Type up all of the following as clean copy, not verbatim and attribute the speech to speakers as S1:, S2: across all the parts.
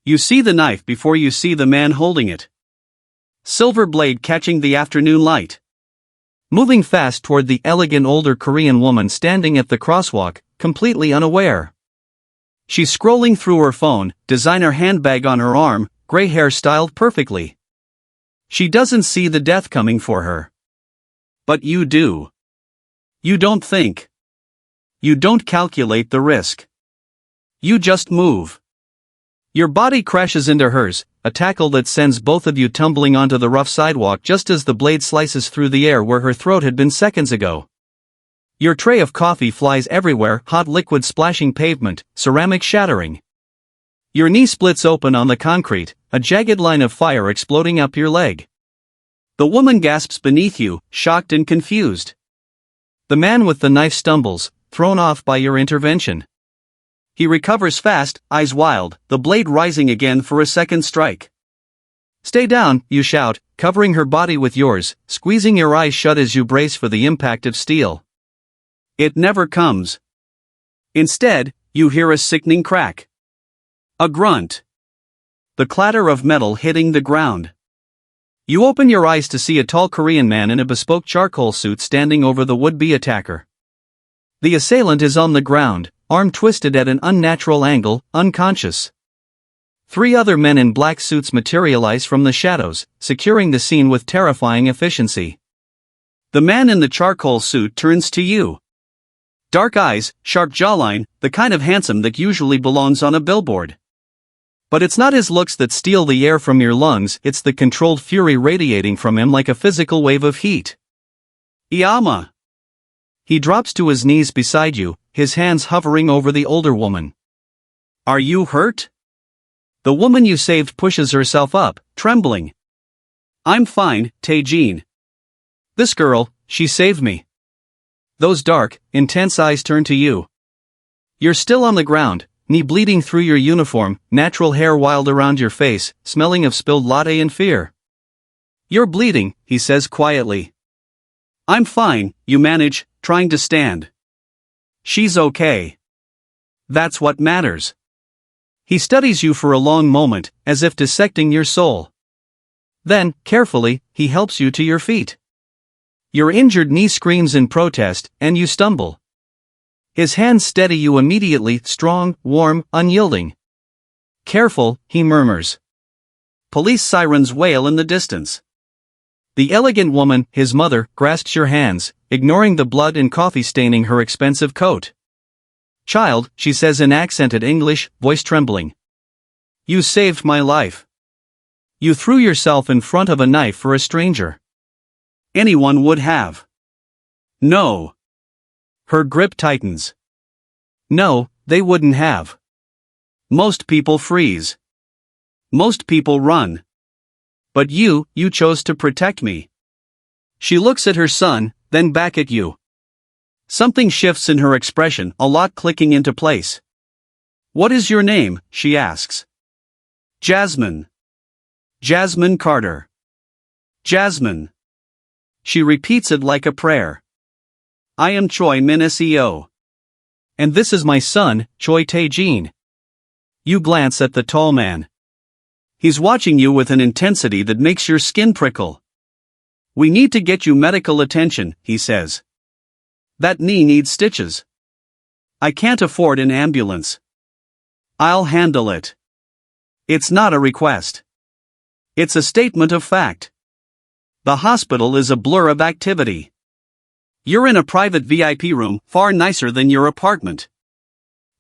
S1: You see the knife before you see the man holding it. Silver blade catching the afternoon light.
S2: Moving fast toward the elegant older Korean woman standing at the crosswalk, completely unaware.
S1: She's scrolling through her phone, designer handbag on her arm, gray hair styled perfectly. She doesn't see the death coming for her. But you do. You don't think. You don't calculate the risk. You just move. Your body crashes into hers, a tackle that sends both of you tumbling onto the rough sidewalk just as the blade slices through the air where her throat had been seconds ago. Your tray of coffee flies everywhere, hot liquid splashing pavement, ceramic shattering. Your knee splits open on the concrete, a jagged line of fire exploding up your leg. The woman gasps beneath you, shocked and confused. The man with the knife stumbles, thrown off by your intervention. He recovers fast, eyes wild, the blade rising again for a second strike. Stay down, you shout, covering her body with yours, squeezing your eyes shut as you brace for the impact of steel. It never comes. Instead, you hear a sickening crack. A grunt. The clatter of metal hitting the ground. You open your eyes to see a tall Korean man in a bespoke charcoal suit standing over the would-be attacker. The assailant is on the ground, arm twisted at an unnatural angle, unconscious. 3 other men in black suits materialize from the shadows, securing the scene with terrifying efficiency. The man in the charcoal suit turns to you. Dark eyes, sharp jawline, the kind of handsome that usually belongs on a billboard. But it's not his looks that steal the air from your lungs, it's the controlled fury radiating from him like a physical wave of heat. Iyama. He drops to his knees beside you, his hands hovering over the older woman. Are you hurt? The woman you saved pushes herself up, trembling. I'm fine, Tae-jin. This girl, she saved me. Those dark, intense eyes turn to you. You're still on the ground, knee bleeding through your uniform, natural hair wild around your face, smelling of spilled latte and fear. You're bleeding, he says quietly. I'm fine, you manage, trying to stand. She's okay. That's what matters. He studies you for a long moment, as if dissecting your soul. Then, carefully, he helps you to your feet. Your injured knee screams in protest, and you stumble. His hands steady you immediately, strong, warm, unyielding. Careful, he murmurs. Police sirens wail in the distance. The elegant woman, his mother, grasps your hands, ignoring the blood and coffee staining her expensive coat. Child, she says in accented English, voice trembling. You saved my life. You threw yourself in front of a knife for a stranger. Anyone would have. No. Her grip tightens. No, they wouldn't have. Most people freeze. Most people run. But you chose to protect me. She looks at her son, then back at you. Something shifts in her expression, a lot clicking into place. What is your name? She asks. Jasmine. Jasmine Carter. Jasmine. She repeats it like a prayer. I am Choi Min-seo. And this is my son, Choi Tae-jin. You glance at the tall man. He's watching you with an intensity that makes your skin prickle. We need to get you medical attention, he says. That knee needs stitches. I can't afford an ambulance. I'll handle it. It's not a request. It's a statement of fact. The hospital is a blur of activity. You're in a private VIP room, far nicer than your apartment.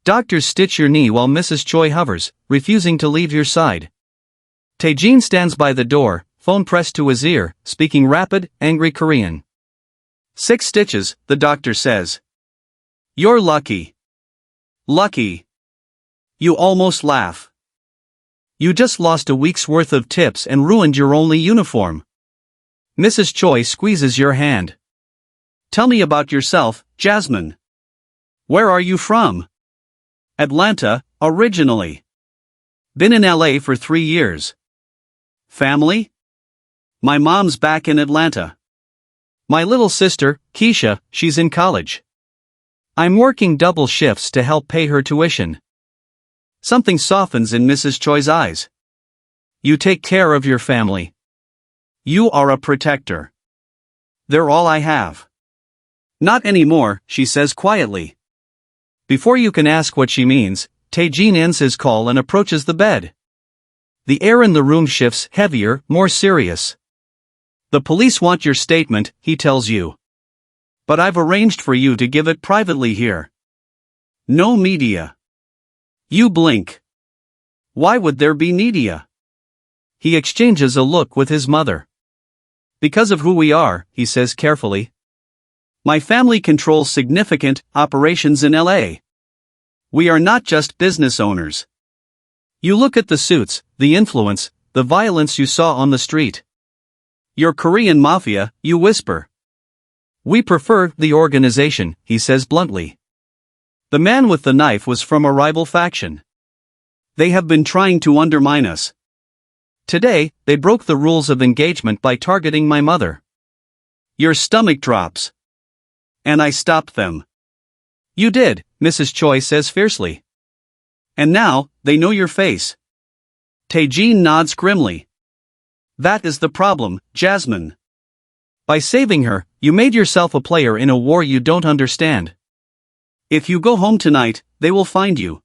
S1: Doctors stitch your knee while Mrs. Choi hovers, refusing to leave your side. Tae-jin stands by the door, phone pressed to his ear, speaking rapid, angry Korean. 6 stitches, the doctor says. You're lucky. Lucky. You almost laugh. You just lost a week's worth of tips and ruined your only uniform. Mrs. Choi squeezes your hand. Tell me about yourself, Jasmine. Where are you from? Atlanta, originally. Been in LA for 3 years. Family? My mom's back in Atlanta. My little sister, Keisha, she's in college. I'm working double shifts to help pay her tuition. Something softens in Mrs. Choi's eyes. You take care of your family. You are a protector. They're all I have. Not anymore, she says quietly. Before you can ask what she means, Tae-jin ends his call and approaches the bed. The air in the room shifts, heavier, more serious. The police want your statement, he tells you. But I've arranged for you to give it privately here. No media. You blink. Why would there be media? He exchanges a look with his mother. Because of who we are, he says carefully. My family controls significant operations in LA. We are not just business owners. You look at the suits, the influence, the violence you saw on the street. Your Korean Mafia, you whisper. We prefer the organization, he says bluntly. The man with the knife was from a rival faction. They have been trying to undermine us. Today, they broke the rules of engagement by targeting my mother. Your stomach drops. And I stopped them. You did, Mrs. Choi says fiercely. And now, they know your face. Tae-jin nods grimly. That is the problem, Jasmine. By saving her, you made yourself a player in a war you don't understand. If you go home tonight, they will find you.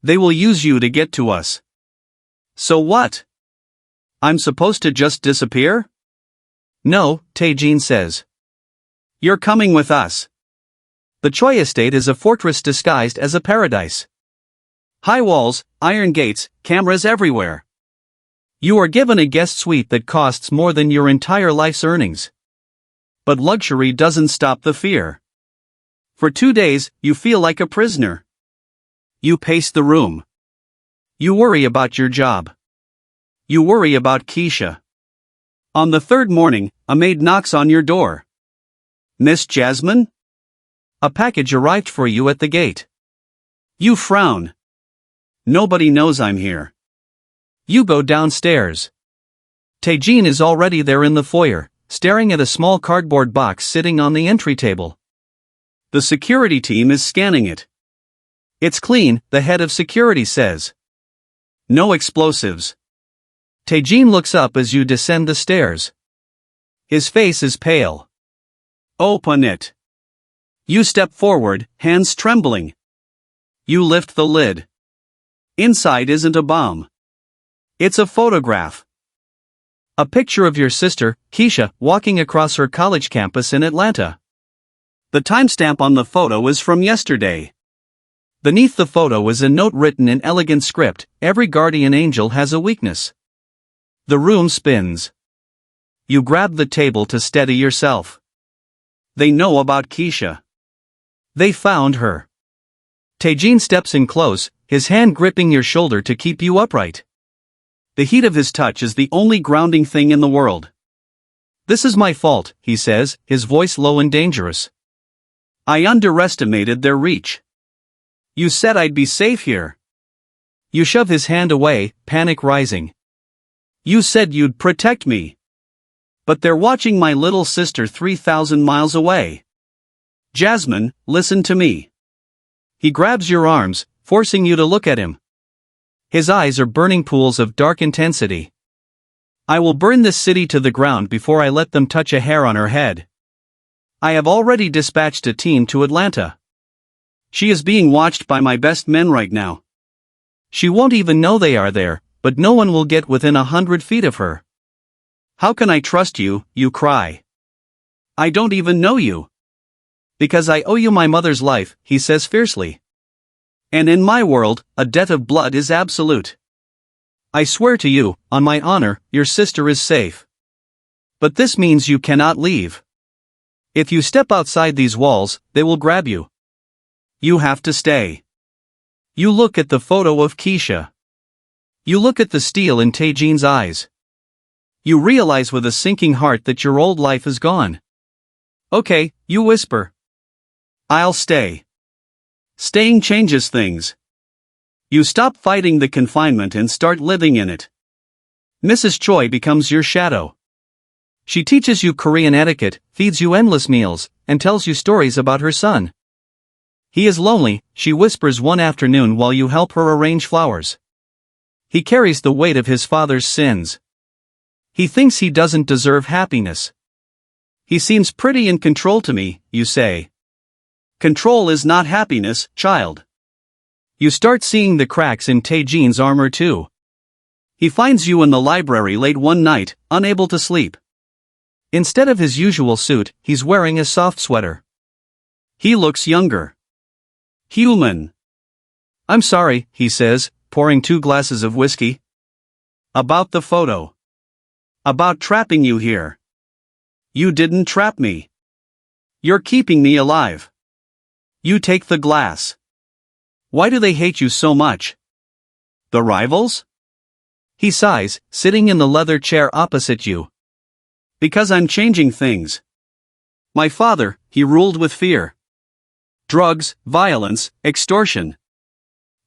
S1: They will use you to get to us. So what? I'm supposed to just disappear? No, Tae-jin says. You're coming with us. The Choi estate is a fortress disguised as a paradise. High walls, iron gates, cameras everywhere. You are given a guest suite that costs more than your entire life's earnings. But luxury doesn't stop the fear. For 2 days, you feel like a prisoner. You pace the room. You worry about your job. You worry about Keisha. On the 3rd morning, a maid knocks on your door. Miss Jasmine? A package arrived for you at the gate. You frown. Nobody knows I'm here. You go downstairs. Tae-jin is already there in the foyer, staring at a small cardboard box sitting on the entry table. The security team is scanning it. It's clean, the head of security says. No explosives. Tae-jin looks up as you descend the stairs. His face is pale. Open it. You step forward, hands trembling. You lift the lid. Inside isn't a bomb. It's a photograph. A picture of your sister, Keisha, walking across her college campus in Atlanta. The timestamp on the photo is from yesterday. Beneath the photo is a note written in elegant script: every guardian angel has a weakness. The room spins. You grab the table to steady yourself. They know about Keisha. They found her. Tae-jin steps in close, his hand gripping your shoulder to keep you upright. The heat of his touch is the only grounding thing in the world. This is my fault, he says, his voice low and dangerous. I underestimated their reach. You said I'd be safe here. You shove his hand away, panic rising. You said you'd protect me. But they're watching my little sister 3,000 miles away. Jasmine, listen to me. He grabs your arms, forcing you to look at him. His eyes are burning pools of dark intensity. I will burn this city to the ground before I let them touch a hair on her head. I have already dispatched a team to Atlanta. She is being watched by my best men right now. She won't even know they are there, but no one will get within 100 feet of her. How can I trust you, you cry. I don't even know you. Because I owe you my mother's life, he says fiercely. And in my world, a debt of blood is absolute. I swear to you, on my honor, your sister is safe. But this means you cannot leave. If you step outside these walls, they will grab you. You have to stay. You look at the photo of Keisha. You look at the steel in Tae-jin's eyes. You realize with a sinking heart that your old life is gone. Okay, you whisper. I'll stay. Staying changes things. You stop fighting the confinement and start living in it. Mrs. Choi becomes your shadow. She teaches you Korean etiquette, feeds you endless meals, and tells you stories about her son.
S2: He is lonely, she whispers one afternoon while you help her arrange flowers. He carries the weight of his father's sins. He thinks he doesn't deserve happiness. He seems pretty in control to me, you say. Control is not happiness, child. You start seeing the cracks in Tae-jin's armor too. He finds you in the library late one night, unable to sleep. Instead of his usual suit, he's wearing a soft sweater. He looks younger. Human. I'm sorry, he says, pouring 2 glasses of whiskey. About the photo. About trapping you here. You didn't trap me. You're keeping me alive. You take the glass. Why do they hate you so much? The rivals? He sighs, sitting in the leather chair opposite you. Because I'm changing things. My father, he ruled with fear. Drugs, violence, extortion.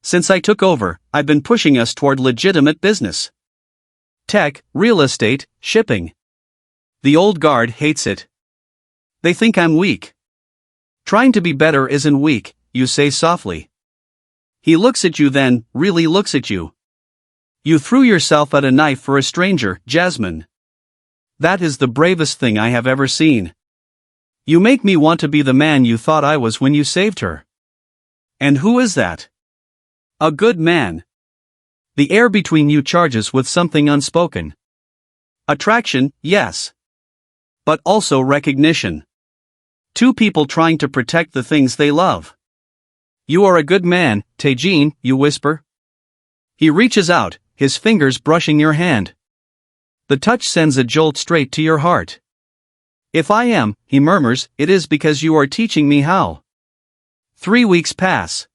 S2: Since I took over, I've been pushing us toward legitimate business. Tech, real estate, shipping. The old guard hates it. They think I'm weak. Trying to be better isn't weak, you say softly. He looks at you then, really looks at you. You threw yourself at a knife for a stranger, Jasmine. That is the bravest thing I have ever seen. You make me want to be the man you thought I was when you saved her. And who is that? A good man. The air between you charges with something unspoken. Attraction, yes. But also recognition. 2 people trying to protect the things they love. You are a good man, Tae-jin, you whisper. He reaches out, his fingers brushing your hand. The touch sends a jolt straight to your heart. If I am, he murmurs, it is because you are teaching me how. 3 weeks pass.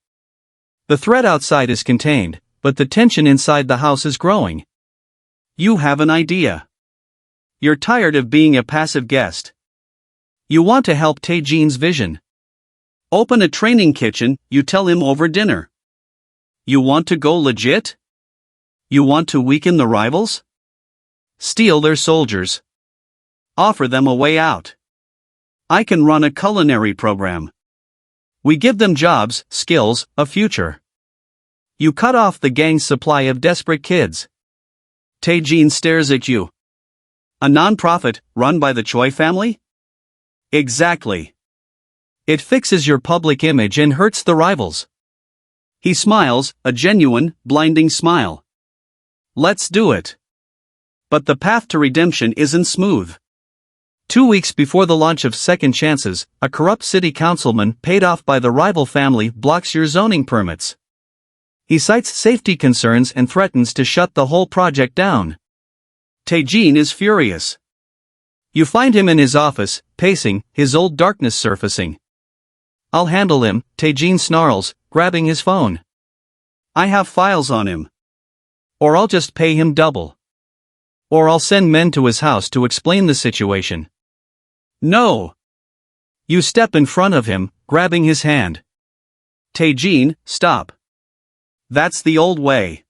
S2: The threat outside is contained, but the tension inside the house is growing. You have an idea. You're tired of being a passive guest. You want to help Tae-jin's vision. Open a training kitchen, you tell him over dinner. You want to go legit? You want to weaken the rivals? Steal their soldiers. Offer them a way out. I can run a culinary program. We give them jobs, skills, a future. You cut off the gang's supply of desperate kids. Tae-jin stares at you. A non-profit, run by the Choi family? Exactly. It fixes your public image and hurts the rivals. He smiles, a genuine, blinding smile. Let's do it. But the path to redemption isn't smooth. 2 weeks before the launch of Second Chances, a corrupt city councilman paid off by the rival family blocks your zoning permits. He cites safety concerns and threatens to shut the whole project down. Tae-jin is furious. You find him in his office, pacing, his old darkness surfacing. I'll handle him, Tae-jin snarls, grabbing his phone. I have files on him. Or I'll just pay him double. Or I'll send men to his house to explain the situation. No. You step in front of him, grabbing his hand. Tae-jin, stop. That's the old way.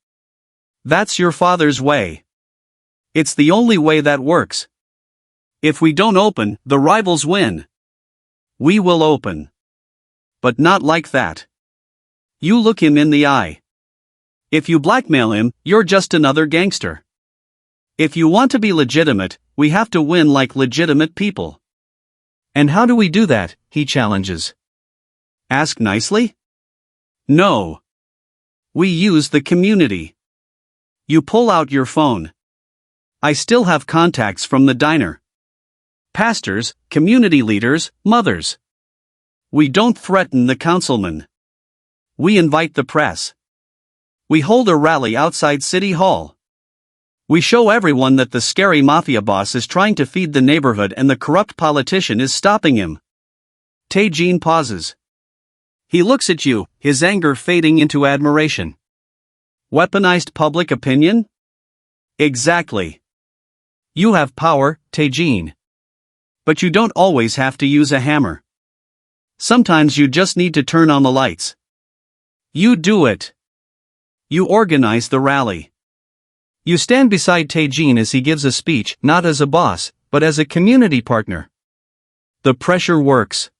S2: That's your father's way. It's the only way that works. If we don't open, the rivals win. We will open. But not like that. You look him in the eye. If you blackmail him, you're just another gangster. If you want to be legitimate, we have to win like legitimate people. And how do we do that, he challenges. Ask nicely? No. We use the community. You pull out your phone. I still have contacts from the diner. Pastors, community leaders, mothers. We don't threaten the councilman. We invite the press. We hold a rally outside City Hall. We show everyone that the scary mafia boss is trying to feed the neighborhood and the corrupt politician is stopping him. Tae-jin pauses. He looks at you, his anger fading into admiration. Weaponized public opinion? Exactly. You have power, Tae-jin. But you don't always have to use a hammer. Sometimes you just need to turn on the lights. You do it. You organize the rally. You stand beside Tae-jin as he gives a speech, not as a boss, but as a community partner. The pressure works.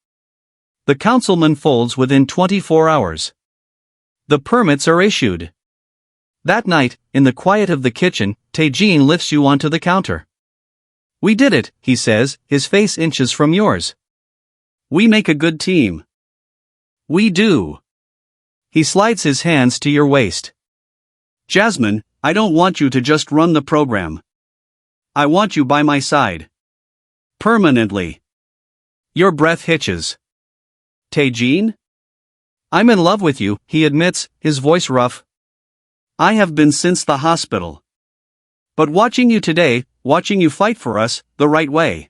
S2: The councilman folds within 24 hours. The permits are issued. That night, in the quiet of the kitchen, Taejin lifts you onto the counter. "We did it," he says, his face inches from yours.
S1: "We make a good team."
S2: "We do." He slides his hands to your waist.
S1: "Jasmine, I don't want you to just run the program. I want you by my side. Permanently."
S2: Your breath hitches. "Taejin?" "I'm in love with you," he admits, his voice rough.
S1: "I have been since the hospital. But watching you today, watching you fight for us, the right way.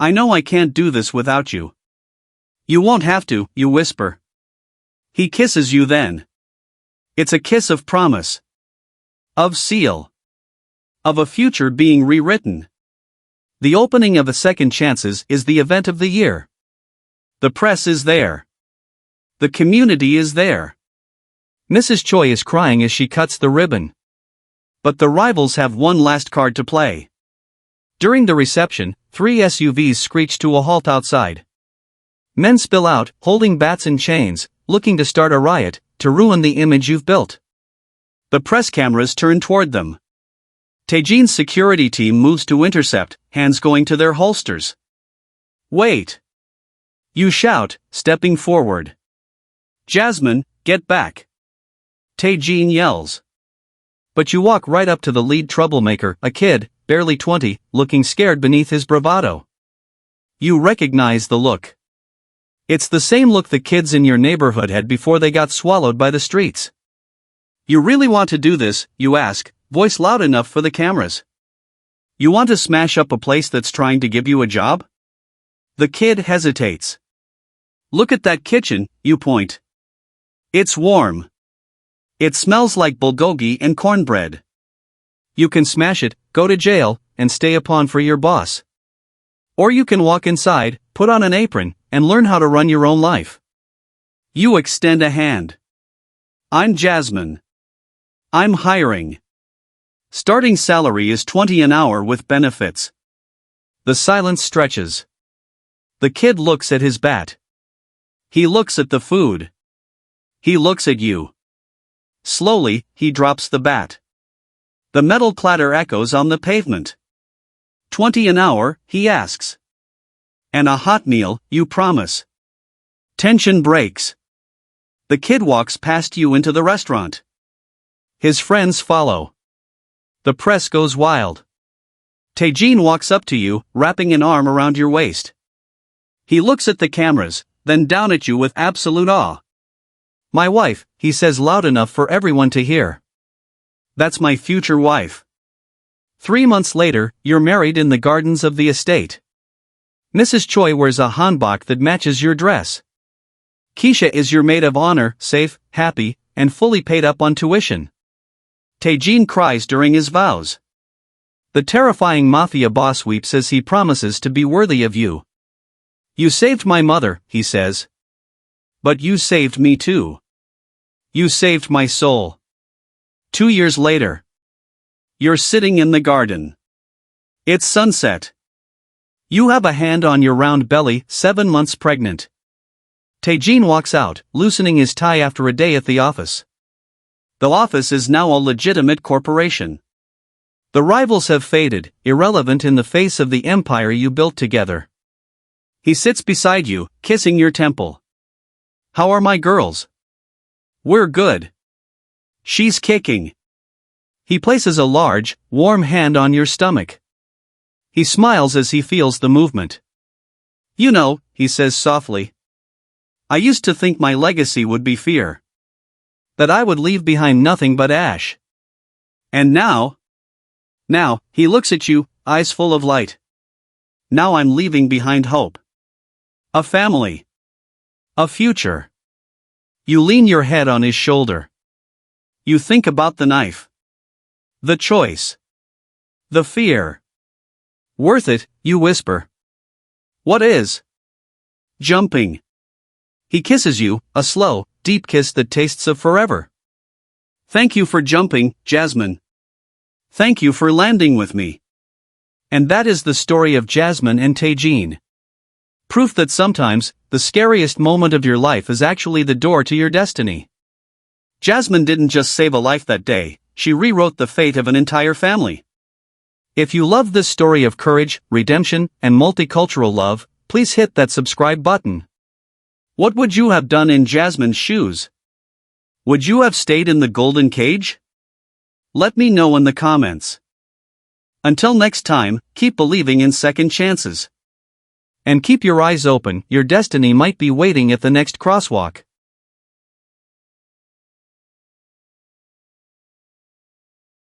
S1: I know I can't do this without you."
S2: "You won't have to," you whisper.
S1: He kisses you then. It's a kiss of promise. Of seal. Of a future being rewritten.
S2: The opening of a Second Chances is the event of the year.
S1: The press is there. The community is there.
S2: Mrs. Choi is crying as she cuts the ribbon.
S1: But the rivals have one last card to play.
S2: During the reception, 3 SUVs screech to a halt outside. Men spill out, holding bats and chains, looking to start a riot, to ruin the image you've built.
S1: The press cameras turn toward them. Taejin's security team moves to intercept, hands going to their holsters. "Wait!" You shout, stepping forward. "Jasmine, get back!" Taejin yells.
S2: But you walk right up to the lead troublemaker, a kid, barely 20, looking scared beneath his bravado. You recognize the look. It's the same look the kids in your neighborhood had before they got swallowed by the streets.
S1: "You really want to do this?" you ask, voice loud enough for the cameras. "You want to smash up a place that's trying to give you a job?" The kid hesitates. "Look at that kitchen," you point. "It's warm. It smells like bulgogi and cornbread."
S2: You can smash it, go to jail, and stay a pawn for your boss. Or you can walk inside, put on an apron, and learn how to run your own life.
S1: You extend a hand. "I'm Jasmine. I'm hiring. Starting salary is $20 an hour with benefits."
S2: The silence stretches. The kid looks at his bat.
S1: He looks at the food. He looks at you. Slowly, he drops the bat. The metal clatter echoes on the pavement. "$20 an hour," he asks. "And a hot meal," you promise. Tension breaks. The kid walks past you into the restaurant.
S2: His friends follow. The press goes wild.
S1: Taejin walks up to you, wrapping an arm around your waist. He looks at the cameras, then down at you with absolute awe.
S2: "My wife," he says loud enough for everyone to hear.
S1: "That's my future wife."
S2: 3 months later, you're married in the gardens of the estate. Mrs. Choi wears a hanbok that matches your dress. Keisha is your maid of honor, safe, happy, and fully paid up on tuition.
S1: Taejin cries during his vows.
S2: The terrifying Mafia boss weeps as he promises to be worthy of you. "You saved my mother," he says.
S1: "But you saved me too. You saved my soul." 2 years later. You're sitting in the garden. It's sunset.
S2: You have a hand on your round belly, 7 months pregnant. Taejin walks out, loosening his tie after a day at the office.
S1: The office is now a legitimate corporation.
S2: The rivals have faded, irrelevant in the face of the empire you built together.
S1: He sits beside you, kissing your temple. "How are my girls?" "We're good." "She's kicking."
S2: He places a large, warm hand on your stomach. He smiles as he feels the movement.
S1: "You know," he says softly, "I used to think my legacy would be fear.
S2: That I would leave behind nothing but ash.
S1: And now?" Now, he looks at you, eyes full of light. "Now I'm leaving behind hope. A family. A future."
S2: You lean your head on his shoulder.
S1: You think about the knife. The choice. The fear.
S2: "Worth it," you whisper.
S1: "What is?" "Jumping."
S2: He kisses you, a slow, deep kiss that tastes of forever.
S1: "Thank you for jumping, Jasmine. Thank you for landing with me."
S2: And that is the story of Jasmine and Taejin.
S1: Proof that sometimes, the scariest moment of your life is actually the door to your destiny. Jasmine didn't just save a life that day, she rewrote the fate of an entire family. If you love this story of courage, redemption, and multicultural love, please hit that subscribe button. What would you have done in Jasmine's shoes? Would you have stayed in the golden cage? Let me know in the comments. Until next time, keep believing in second chances. And keep your eyes open, your destiny might be waiting at the next crosswalk.